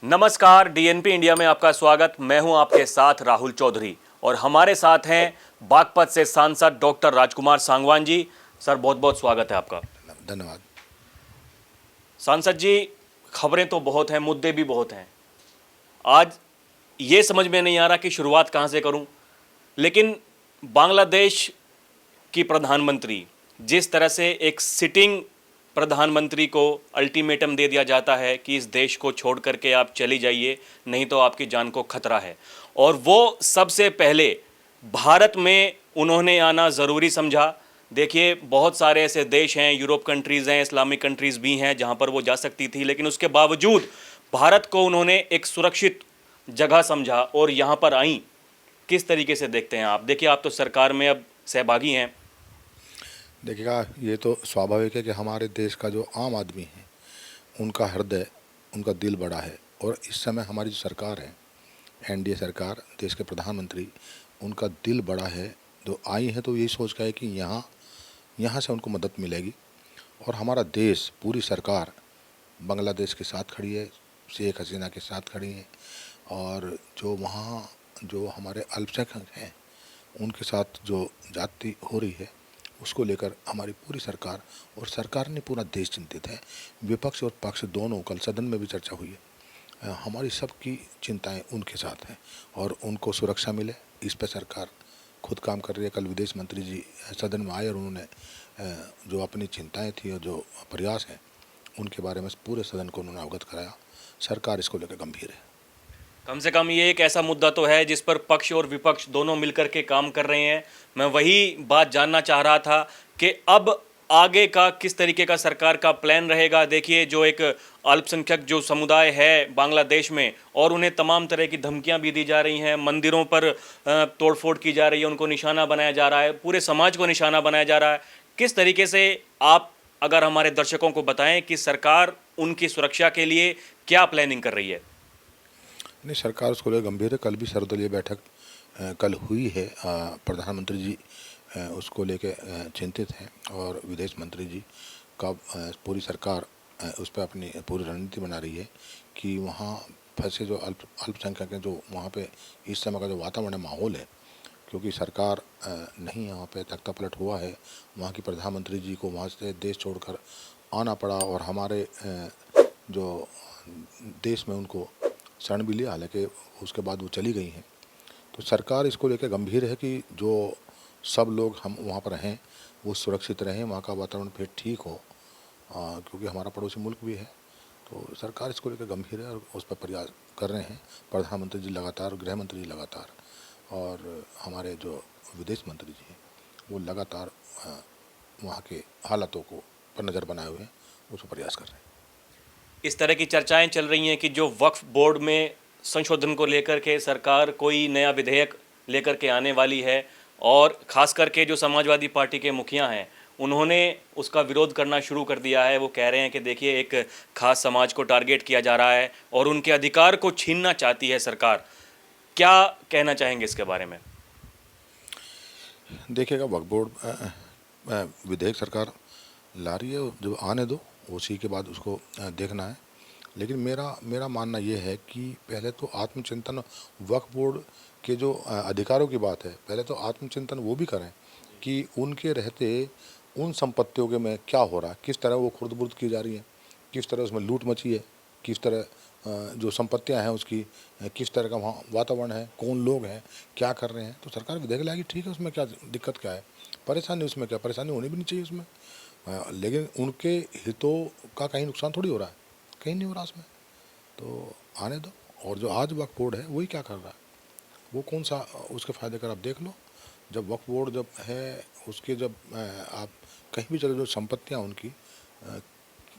नमस्कार, DNP India में आपका स्वागत। मैं हूं आपके साथ राहुल चौधरी और हमारे साथ हैं बागपत से सांसद डॉक्टर राजकुमार सांगवान जी। सर, बहुत बहुत स्वागत है आपका। धन्यवाद। सांसद जी, खबरें तो बहुत हैं, मुद्दे भी बहुत हैं। आज ये समझ में नहीं आ रहा कि शुरुआत कहां से करूं, लेकिन बांग्लादेश की प्रधानमंत्री, जिस तरह से एक सिटिंग प्रधानमंत्री को अल्टीमेटम दे दिया जाता है कि इस देश को छोड़ करके आप चली जाइए, नहीं तो आपकी जान को खतरा है, और वो सबसे पहले भारत में उन्होंने आना ज़रूरी समझा। देखिए, बहुत सारे ऐसे देश हैं, यूरोप कंट्रीज़ हैं, इस्लामिक कंट्रीज़ भी हैं जहां पर वो जा सकती थी, लेकिन उसके बावजूद भारत को उन्होंने एक सुरक्षित जगह समझा और यहाँ पर आई। किस तरीके से देखते हैं आप? देखिए, आप तो सरकार में अब सहभागी हैं। देखिएगा, ये तो स्वाभाविक है कि हमारे देश का जो आम आदमी है उनका हृदय, उनका दिल बड़ा है। और इस समय हमारी जो सरकार है, एनडीए सरकार, देश के प्रधानमंत्री, उनका दिल बड़ा है। जो आई है तो यही सोच का है कि यहाँ से उनको मदद मिलेगी। और हमारा देश, पूरी सरकार बांग्लादेश के साथ खड़ी है, शेख हसीना के साथ खड़ी है। और जो वहाँ जो हमारे अल्पसंख्यक हैं उनके साथ जो जाति हो रही है उसको लेकर हमारी पूरी सरकार और सरकार ने पूरा देश चिंतित है। विपक्ष और पक्ष दोनों, कल सदन में भी चर्चा हुई है, हमारी सबकी चिंताएं उनके साथ हैं और उनको सुरक्षा मिले, इस पर सरकार खुद काम कर रही है। कल विदेश मंत्री जी सदन में आए और उन्होंने जो अपनी चिंताएं थी और जो प्रयास हैं उनके बारे में पूरे सदन को उन्होंने अवगत कराया। सरकार इसको लेकर गंभीर है। कम से कम ये एक ऐसा मुद्दा तो है जिस पर पक्ष और विपक्ष दोनों मिलकर के काम कर रहे हैं। मैं वही बात जानना चाह रहा था कि अब आगे का किस तरीके का सरकार का प्लान रहेगा। देखिए, जो एक अल्पसंख्यक जो समुदाय है बांग्लादेश में, और उन्हें तमाम तरह की धमकियां भी दी जा रही हैं, मंदिरों पर तोड़फोड़ की जा रही है, उनको निशाना बनाया जा रहा है, पूरे समाज को निशाना बनाया जा रहा है। किस तरीके से आप, अगर हमारे दर्शकों को बताएं कि सरकार उनकी सुरक्षा के लिए क्या प्लानिंग कर रही है? नहीं, सरकार उसको लेकर गंभीर है। कल भी सर्वदलीय बैठक कल हुई है। प्रधानमंत्री जी उसको लेके चिंतित हैं और विदेश मंत्री जी का पूरी सरकार उस पर अपनी पूरी रणनीति बना रही है कि वहाँ फंसे जो अल्पसंख्यक हैं, जो वहाँ पे इस समय का जो वातावरण है, माहौल है, क्योंकि सरकार नहीं, यहाँ पे तख्ता पलट हुआ है। वहाँ की प्रधानमंत्री जी को वहाँ से देश छोड़कर आना पड़ा और हमारे जो देश में उनको शरण भी लिया, हालांकि उसके बाद वो चली गई हैं। तो सरकार इसको लेकर गंभीर है कि जो सब लोग हम वहाँ पर हैं वो सुरक्षित रहें, वहाँ का वातावरण फिर ठीक हो, क्योंकि हमारा पड़ोसी मुल्क भी है। तो सरकार इसको लेकर गंभीर है और उस पर प्रयास कर रहे हैं प्रधानमंत्री जी लगातार, गृह मंत्री जी लगातार, और हमारे जो विदेश मंत्री जी हैं वो लगातार वहाँ के हालातों को पर नज़र बनाए हुए हैं, उसको प्रयास कर रहे हैं। इस तरह की चर्चाएं चल रही हैं कि जो वक्फ बोर्ड में संशोधन को लेकर के सरकार कोई नया विधेयक लेकर के आने वाली है, और ख़ास करके जो समाजवादी पार्टी के मुखिया हैं उन्होंने उसका विरोध करना शुरू कर दिया है। वो कह रहे हैं कि देखिए, एक खास समाज को टारगेट किया जा रहा है और उनके अधिकार को छीनना चाहती है सरकार। क्या कहना चाहेंगे इसके बारे में? देखिएगा, वक्फ बोर्ड विधेयक सरकार ला रही है, जो आने दो, उसी के बाद उसको देखना है। लेकिन मेरा मानना ये है कि पहले तो आत्मचिंतन, वक्फ बोर्ड के जो अधिकारों की बात है, पहले तो आत्मचिंतन वो भी करें कि उनके रहते उन संपत्तियों के में क्या हो रहा है, किस तरह वो खुर्द-बुर्द की जा रही है, किस तरह उसमें लूट मची है, किस तरह जो संपत्तियां हैं उसकी किस तरह का वहाँ वातावरण है, कौन लोग हैं, क्या कर रहे हैं। तो सरकार विधेयक लाएगी, ठीक है, उसमें क्या दिक्कत, क्या है, परेशानी उसमें क्या, परेशानी होनी भी नहीं चाहिए उसमें। लेकिन उनके हितों का कहीं नुकसान थोड़ी हो रहा है, कहीं नहीं हो रहा उसमें, तो आने दो। और जो आज वक्फ बोर्ड है वही क्या कर रहा है, वो कौन सा उसके फ़ायदे कर, आप देख लो। जब वक्फ बोर्ड जब है उसके, जब आप कहीं भी चले, जो संपत्तियाँ उनकी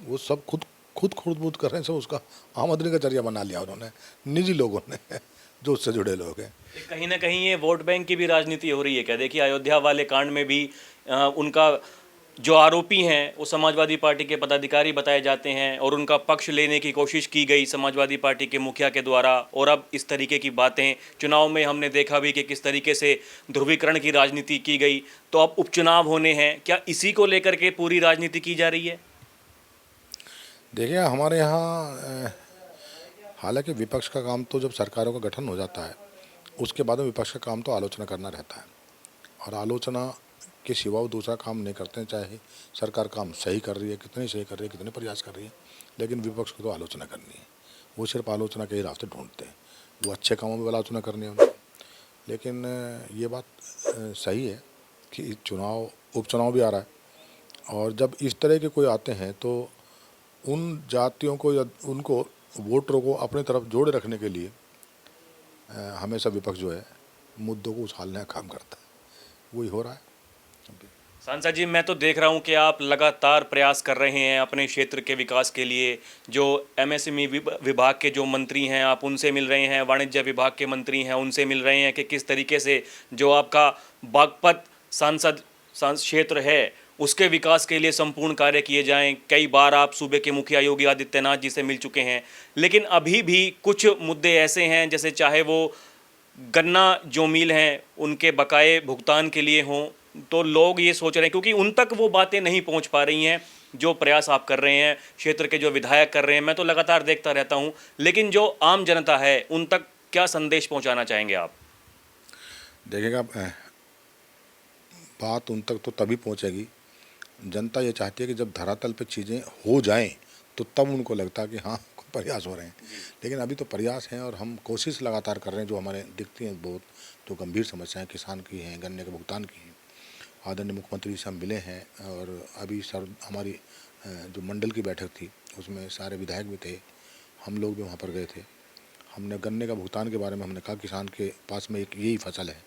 वो सब खुद खुर्द-बुर्द कर रहे हैं, सब उसका आमदनी का जरिया बना लिया उन्होंने, निजी लोगों ने जो उससे जुड़े लोग हैं। कहीं ना कहीं ये वोट बैंक की भी राजनीति हो रही है क्या? देखिए, अयोध्या वाले कांड में भी उनका जो आरोपी हैं वो समाजवादी पार्टी के पदाधिकारी बताए जाते हैं, और उनका पक्ष लेने की कोशिश की गई समाजवादी पार्टी के मुखिया के द्वारा। और अब इस तरीके की बातें, चुनाव में हमने देखा भी कि किस तरीके से ध्रुवीकरण की राजनीति की गई। तो अब उपचुनाव होने हैं, क्या इसी को लेकर के पूरी राजनीति की जा रही है? देखिए, हमारे यहाँ हालांकि विपक्ष का काम तो जब सरकारों का गठन हो जाता है उसके बाद में विपक्ष का काम तो आलोचना करना रहता है, और आलोचना के सिवा वो दूसरा काम नहीं करते हैं। चाहे सरकार काम सही कर रही है, कितनी सही कर रही है, कितने प्रयास कर रही है, लेकिन विपक्ष को तो आलोचना करनी है। वो सिर्फ आलोचना के ही रास्ते ढूंढते हैं। वो अच्छे कामों में आलोचना करनी है उनको। लेकिन ये बात सही है कि चुनाव, उपचुनाव भी आ रहा है, और जब इस तरह के कोई आते हैं तो उन जातियों को या उनको वोटरों को अपनी तरफ जोड़े रखने के लिए हमेशा विपक्ष जो है मुद्दों को उछालने का काम करता है। वही हो रहा है। सांसद जी, मैं तो देख रहा हूं कि आप लगातार प्रयास कर रहे हैं अपने क्षेत्र के विकास के लिए। जो एमएसएमई विभाग के जो मंत्री हैं आप उनसे मिल रहे हैं, वाणिज्य विभाग के मंत्री हैं उनसे मिल रहे हैं कि किस तरीके से जो आपका बागपत सांसद क्षेत्र है उसके विकास के लिए संपूर्ण कार्य किए जाएं। कई बार आप सूबे के मुखिया योगी आदित्यनाथ जी से मिल चुके हैं, लेकिन अभी भी कुछ मुद्दे ऐसे हैं, जैसे चाहे वो गन्ना जो मिल हैं उनके बकाए भुगतान के लिए हों, तो लोग ये सोच रहे हैं, क्योंकि उन तक वो बातें नहीं पहुंच पा रही हैं जो प्रयास आप कर रहे हैं, क्षेत्र के जो विधायक कर रहे हैं। मैं तो लगातार देखता रहता हूं, लेकिन जो आम जनता है उन तक क्या संदेश पहुंचाना चाहेंगे आप? देखिएगा, बात उन तक तो तभी पहुंचेगी, जनता ये चाहती है कि जब धरातल पे चीज़ें हो जाएं तो तब उनको लगता है कि हाँ प्रयास हो रहे हैं। लेकिन अभी तो प्रयास हैं और हम कोशिश लगातार कर रहे हैं। जो हमारे दिखती हैं बहुत जो गंभीर समस्याएं किसान की हैं, गन्ने के भुगतान की हैं, आदरणीय मुख्यमंत्री से हम मिले हैं। और अभी सर हमारी जो मंडल की बैठक थी उसमें सारे विधायक भी थे, हम लोग भी वहाँ पर गए थे। हमने गन्ने का भुगतान के बारे में हमने कहा, किसान के पास में एक यही फसल है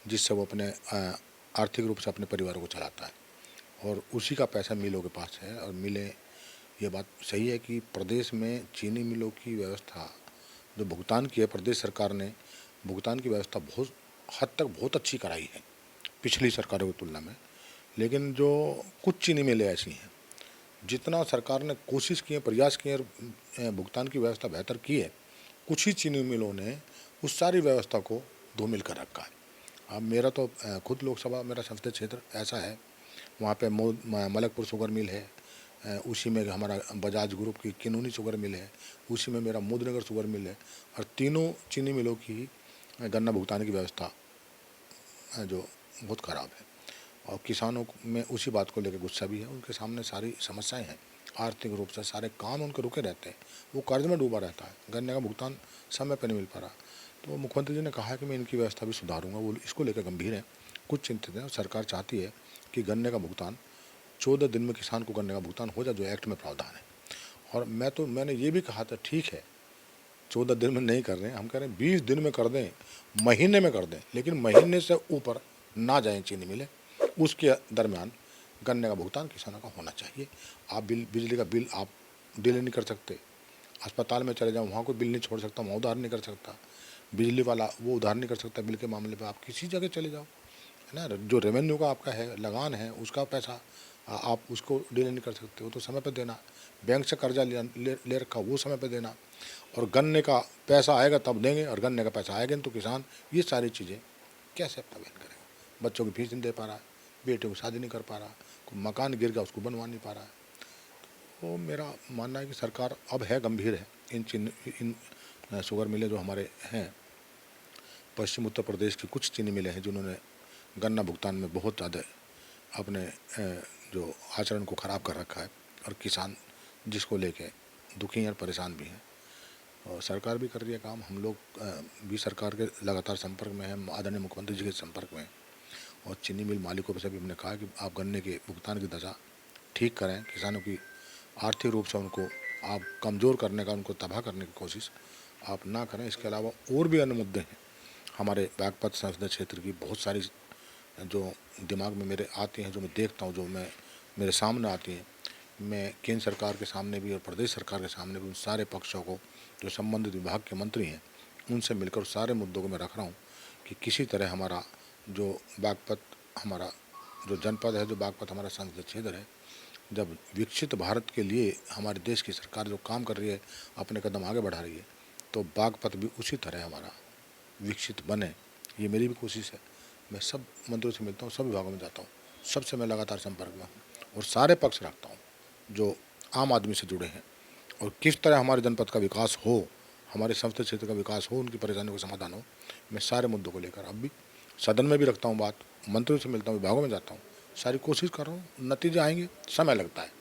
जिससे वो अपने आर्थिक रूप से अपने परिवारों को चलाता है, और उसी का पैसा मिलों के पास है। और मिलें, ये बात सही है कि प्रदेश में चीनी मिलों की व्यवस्था जो भुगतान की है, प्रदेश सरकार ने भुगतान की व्यवस्था बहुत हद तक बहुत अच्छी कराई है पिछली सरकारों की तुलना में। लेकिन जो कुछ चीनी मिलें ऐसी हैं, जितना सरकार ने कोशिश की है, प्रयास किए और भुगतान की व्यवस्था बेहतर की है, कुछ ही चीनी मिलों ने उस सारी व्यवस्था को धूमिल कर रखा है। अब मेरा तो खुद लोकसभा मेरा संसदीय क्षेत्र ऐसा है, वहाँ पे मलकपुर शुगर मिल है, उसी में हमारा बजाज ग्रुप की किनूनी शुगर मिल है, उसी में मेरा मोदनगर शुगर मिल है, और तीनों चीनी मिलों की गन्ना भुगतान की व्यवस्था जो बहुत ख़राब है। और किसानों में उसी बात को लेकर गुस्सा भी है। उनके सामने सारी समस्याएं हैं, आर्थिक रूप से सारे काम उनके रुके रहते हैं, वो कर्ज में डूबा रहता है, गन्ने का भुगतान समय पर नहीं मिल पा रहा। तो मुख्यमंत्री जी ने कहा है कि मैं इनकी व्यवस्था भी सुधारूंगा, वो इसको लेकर गंभीर है, कुछ चिंतित हैं। सरकार चाहती है कि गन्ने का भुगतान 14 दिन में किसान को गन्ने का भुगतान हो जाए, जो एक्ट में प्रावधान है। और मैंने ये भी कहा था, ठीक है 14 दिन में नहीं कर रहे हैं, हम कह रहे हैं 20 दिन में कर दें, महीने में कर दें, लेकिन महीने से ऊपर ना जाएं चीनी मिले, उसके दरमियान गन्ने का भुगतान किसानों का होना चाहिए। आप बिजली का बिल आप डिले नहीं कर सकते, अस्पताल में चले जाओ वहाँ कोई बिल नहीं छोड़ सकता, वहाँ उधार नहीं कर सकता, बिजली वाला वो उधार नहीं कर सकता बिल के मामले पे। आप किसी जगह चले जाओ, है ना, जो रेवेन्यू का आपका है, लगान है, उसका पैसा आप उसको डिले नहीं कर सकते हो, तो समय पे देना। बैंक से कर्जा ले रखा, वो समय पे देना, और गन्ने का पैसा आएगा तब देंगे, और गन्ने का पैसा आएगा नहीं तो किसान ये सारी चीज़ें कैसे अपना बहन करेगा। बच्चों की फीस नहीं दे पा रहा है, बेटे को शादी नहीं कर पा रहा, कोई मकान गिर गया उसको बनवा नहीं पा रहा है। तो मेरा मानना है कि सरकार अब है गंभीर है। इन शुगर मिलें जो हमारे हैं, पश्चिम उत्तर प्रदेश की कुछ चीनी मिलें हैं जिन्होंने गन्ना भुगतान में बहुत ज़्यादा अपने जो आचरण को ख़राब कर रखा है, और किसान जिसको लेके दुखी हैं और परेशान भी हैं। और सरकार भी कर रही है काम, हम लोग भी सरकार के लगातार संपर्क में हैं, आदरणीय मुख्यमंत्री जी के संपर्क में हैं। और चीनी मिल मालिकों से भी हमने कहा कि आप गन्ने के भुगतान की दशा ठीक करें, किसानों की आर्थिक रूप से उनको आप कमज़ोर करने का, उनको तबाह करने की कोशिश आप ना करें। इसके अलावा और भी अन्य मुद्दे हैं हमारे बागपत संसदीय क्षेत्र की, बहुत सारी जो दिमाग में मेरे आती हैं, जो मैं देखता हूँ, जो मेरे सामने आती हैं। मैं केंद्र सरकार के सामने भी और प्रदेश सरकार के सामने भी उन सारे पक्षों को, जो संबंधित विभाग के मंत्री हैं, उनसे मिलकर सारे मुद्दों को मैं रख रहा हूँ कि किसी तरह हमारा जो बागपत, हमारा जो जनपद है, जो बागपत हमारा संसदीय क्षेत्र है, जब विकसित भारत के लिए हमारे देश की सरकार जो काम कर रही है, अपने कदम आगे बढ़ा रही है, तो बागपत भी उसी तरह हमारा विकसित बने, ये मेरी भी कोशिश है। मैं सब मंत्रियों से मिलता हूँ, सब विभागों में जाता हूँ, सबसे मैं लगातार संपर्क में हूँ, और सारे पक्ष रखता हूँ जो आम आदमी से जुड़े हैं, और किस तरह हमारे जनपद का विकास हो, हमारे संसदीय क्षेत्र का विकास हो, उनकी परेशानियों का समाधान हो। मैं सारे मुद्दों को लेकर अब भी सदन में भी रखता हूँ बात, मंत्रियों से मिलता हूँ, विभागों में जाता हूँ, सारी कोशिश कर रहा हूँ। नतीजे आएंगे, समय लगता है,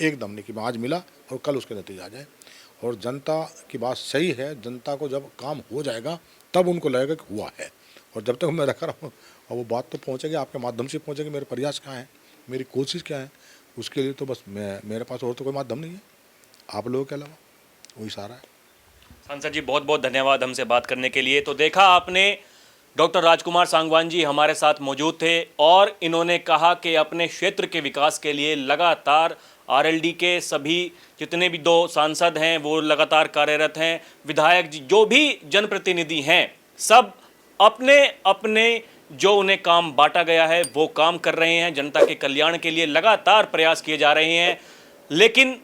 एकदम नहीं कि आज मिला और कल उसके नतीजे आ जाए। और जनता की बात सही है, जनता को जब काम हो जाएगा तब उनको लगेगा कि हुआ है। और जब तक मैं रख रहा हूँ और वो बात तो पहुँचेगी, आपके माध्यम से पहुँचेगी। मेरे प्रयास क्या है, मेरी कोशिश क्या है, उसके लिए तो बस मेरे पास और तो कोई माध्यम नहीं है आप लोगों के अलावा, वही सारा है। सांसद जी बहुत बहुत धन्यवाद हमसे बात करने के लिए। तो देखा आपने, डॉक्टर राजकुमार सांगवान जी हमारे साथ मौजूद थे और इन्होंने कहा कि अपने क्षेत्र के विकास के लिए लगातार आरएलडी के सभी जितने भी 2 सांसद हैं वो लगातार कार्यरत हैं। विधायक जी जो भी जनप्रतिनिधि हैं सब अपने अपने जो उन्हें काम बांटा गया है वो काम कर रहे हैं। जनता के कल्याण के लिए लगातार प्रयास किए जा रहे हैं, लेकिन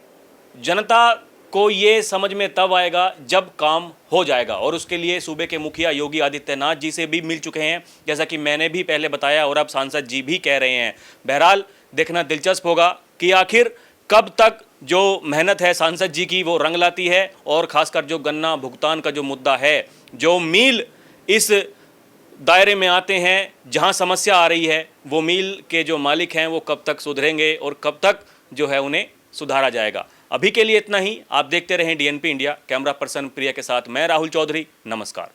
जनता को ये समझ में तब आएगा जब काम हो जाएगा। और उसके लिए सूबे के मुखिया योगी आदित्यनाथ जी से भी मिल चुके हैं, जैसा कि मैंने भी पहले बताया और अब सांसद जी भी कह रहे हैं। बहरहाल देखना दिलचस्प होगा कि आखिर कब तक जो मेहनत है सांसद जी की वो रंग लाती है, और खासकर जो गन्ना भुगतान का जो मुद्दा है, जो मील इस दायरे में आते हैं जहां समस्या आ रही है, वो मील के जो मालिक हैं वो कब तक सुधरेंगे और कब तक जो है उन्हें सुधारा जाएगा। अभी के लिए इतना ही। आप देखते रहें डीएनपी इंडिया। कैमरा पर्सन प्रिया के साथ मैं राहुल चौधरी, नमस्कार।